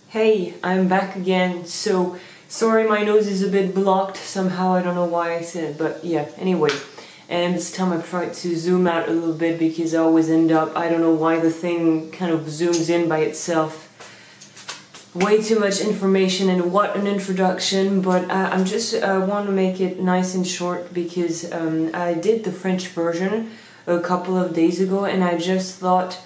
Hey, I'm back again. So, sorry my nose is a bit blocked somehow, I don't know why I said it, but yeah, anyway. And this time I've tried to zoom out a little bit because I always end up, I don't know why the thing kind of zooms in by itself. Way too much information and what an introduction, but I'm just want to make it nice and short because I did the French version a couple of days ago and I just thought,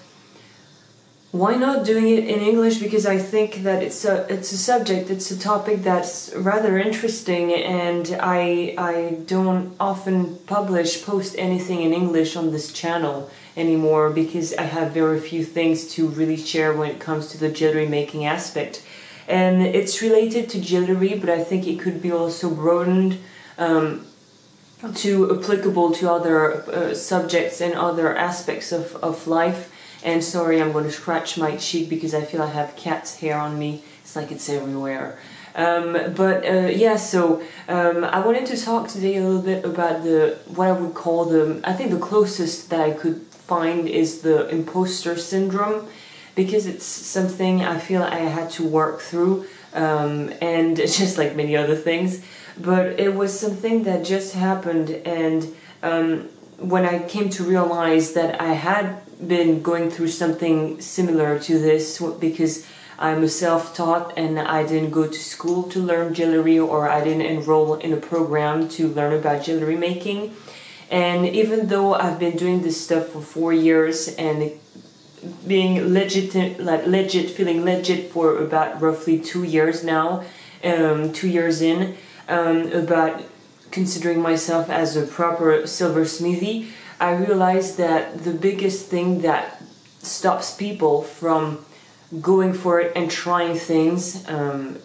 why not doing it in English? Because I think that it's a subject, it's a topic that's rather interesting, and I don't often post anything in English on this channel anymore because I have very few things to really share when it comes to the jewelry making aspect. And it's related to jewelry, but I think it could be also broadened to applicable to other subjects and other aspects of life. And sorry, I'm going to scratch my cheek because I feel I have cat's hair on me. It's like it's everywhere. Yeah, so I wanted to talk today a little bit about what I would call I think the closest that I could find is the imposter syndrome, because it's something I feel I had to work through, and just like many other things. But it was something that just happened, and when I came to realize that I had been going through something similar to this, because I'm a self-taught and I didn't go to school to learn jewelry, or I didn't enroll in a program to learn about jewelry making. And even though I've been doing this stuff for 4 years and being feeling legit for about roughly 2 years now, 2 years in, about considering myself as a proper silversmithy, I realized that the biggest thing that stops people from going for it and trying things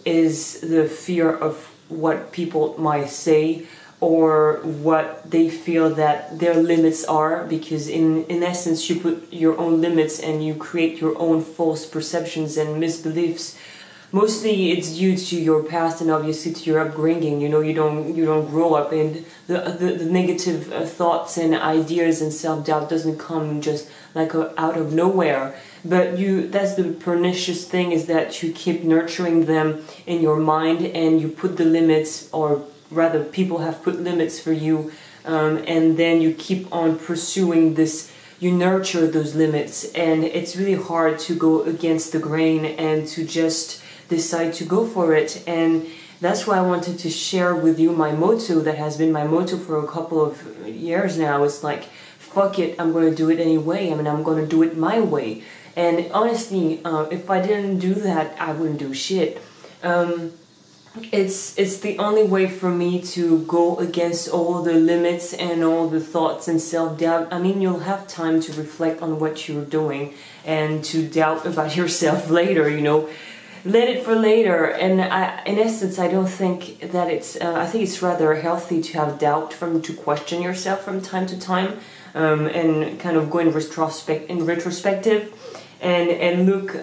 is the fear of what people might say, or what they feel that their limits are, because in essence you put your own limits and you create your own false perceptions and misbeliefs. Mostly it's due to your past and obviously to your upbringing. You know, you don't grow up, and the negative thoughts and ideas and self-doubt doesn't come just like out of nowhere. But that's the pernicious thing, is that you keep nurturing them in your mind, and you put the limits, or rather people have put limits for you, and then you keep on pursuing this. You nurture those limits, and it's really hard to go against the grain and to just decide to go for it. And that's why I wanted to share with you my motto that has been my motto for a couple of years now. It's like, fuck it, I'm going to do it anyway. I mean, I'm going to do it my way. And honestly, if I didn't do that, I wouldn't do shit. It's the only way for me to go against all the limits and all the thoughts and self-doubt. I mean, you'll have time to reflect on what you're doing and to doubt about yourself later, you know. Let it for later. And in essence, I don't think that I think it's rather healthy to have doubt, to question yourself from time to time, and kind of go in retrospective, and look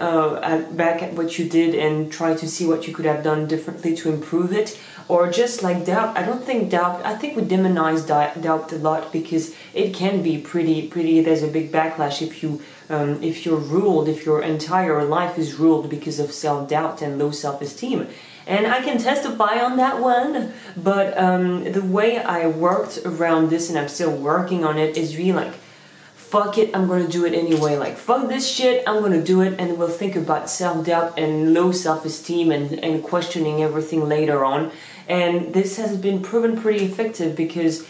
back at what you did and try to see what you could have done differently to improve it. Or just like doubt. I think we demonize doubt a lot, because it can be pretty, there's a big backlash if you're ruled, if your entire life is ruled because of self-doubt and low self-esteem. And I can testify on that one. But the way I worked around this, and I'm still working on it, is really like, fuck it, I'm gonna do it anyway. Like, fuck this shit, I'm gonna do it, and we'll think about self-doubt and low self-esteem and questioning everything later on. And this has been proven pretty effective, because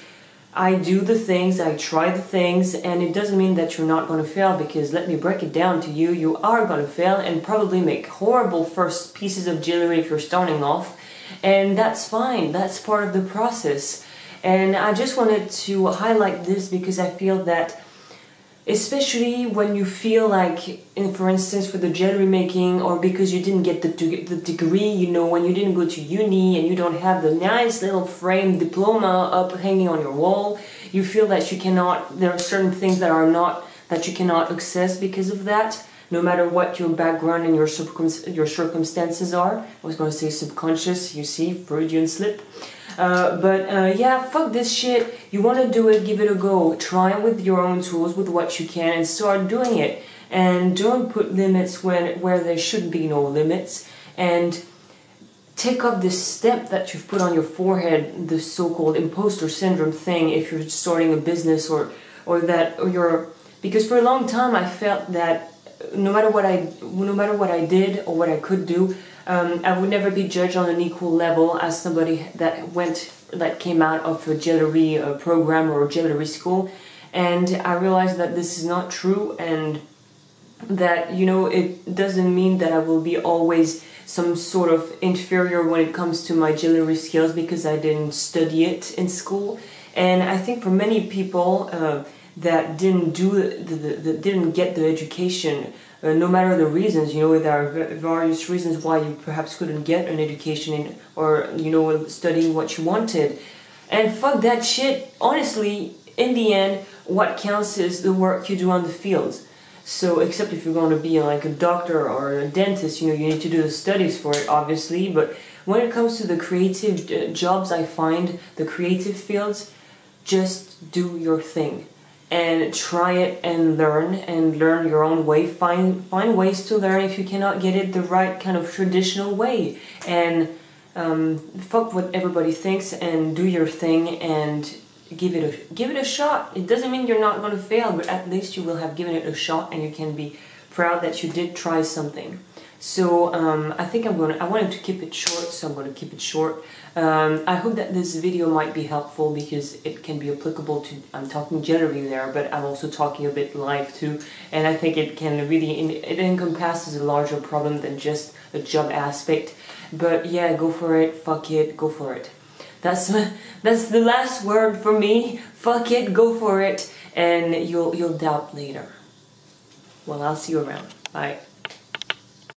I do the things, I try the things, and it doesn't mean that you're not gonna fail, because let me break it down to you, you are gonna fail and probably make horrible first pieces of jewelry if you're starting off, and that's fine, that's part of the process. And I just wanted to highlight this because I feel that, especially when you feel like, for instance, for the jewelry making, or because you didn't get the degree, you know, when you didn't go to uni and you don't have the nice little frame diploma up hanging on your wall, you feel that there are certain things that you cannot access because of that, no matter what your background and your circumstances are. I was going to say subconscious, you see, Freudian slip. Yeah, fuck this shit. You want to do it, give it a go. Try it with your own tools, with what you can, and start doing it. And don't put limits where there should be no limits. and take up this step that you've put on your forehead, the so-called impostor syndrome thing, if you're starting a business or you're, because for a long time I felt that no matter what I did or what I could do, I would never be judged on an equal level as somebody that came out of a jewelry program or a jewelry school. And I realized that this is not true, and that, you know, it doesn't mean that I will be always some sort of inferior when it comes to my jewelry skills because I didn't study it in school. And I think for many people that didn't get the education, no matter the reasons, you know, there are various reasons why you perhaps couldn't get an education or, you know, studying what you wanted. And fuck that shit. Honestly, in the end, what counts is the work you do on the field. So, except if you're going to be like a doctor or a dentist, you know, you need to do the studies for it, obviously. But when it comes to the creative jobs, I find the creative fields, just do your thing and try it and learn your own way. Find ways to learn if you cannot get it the right kind of traditional way. And fuck what everybody thinks and do your thing and give it a shot. It doesn't mean you're not going to fail, but at least you will have given it a shot, and you can be proud that you did try something. So I think I wanted to keep it short, so I'm going to keep it short. I hope that this video might be helpful because it can be applicable to, I'm talking generally there, but I'm also talking a bit live too, and I think it can really, it encompasses a larger problem than just a job aspect. But yeah, go for it, fuck it, go for it. That's the last word for me. Fuck it, go for it, and you'll doubt later. Well, I'll see you around. Bye.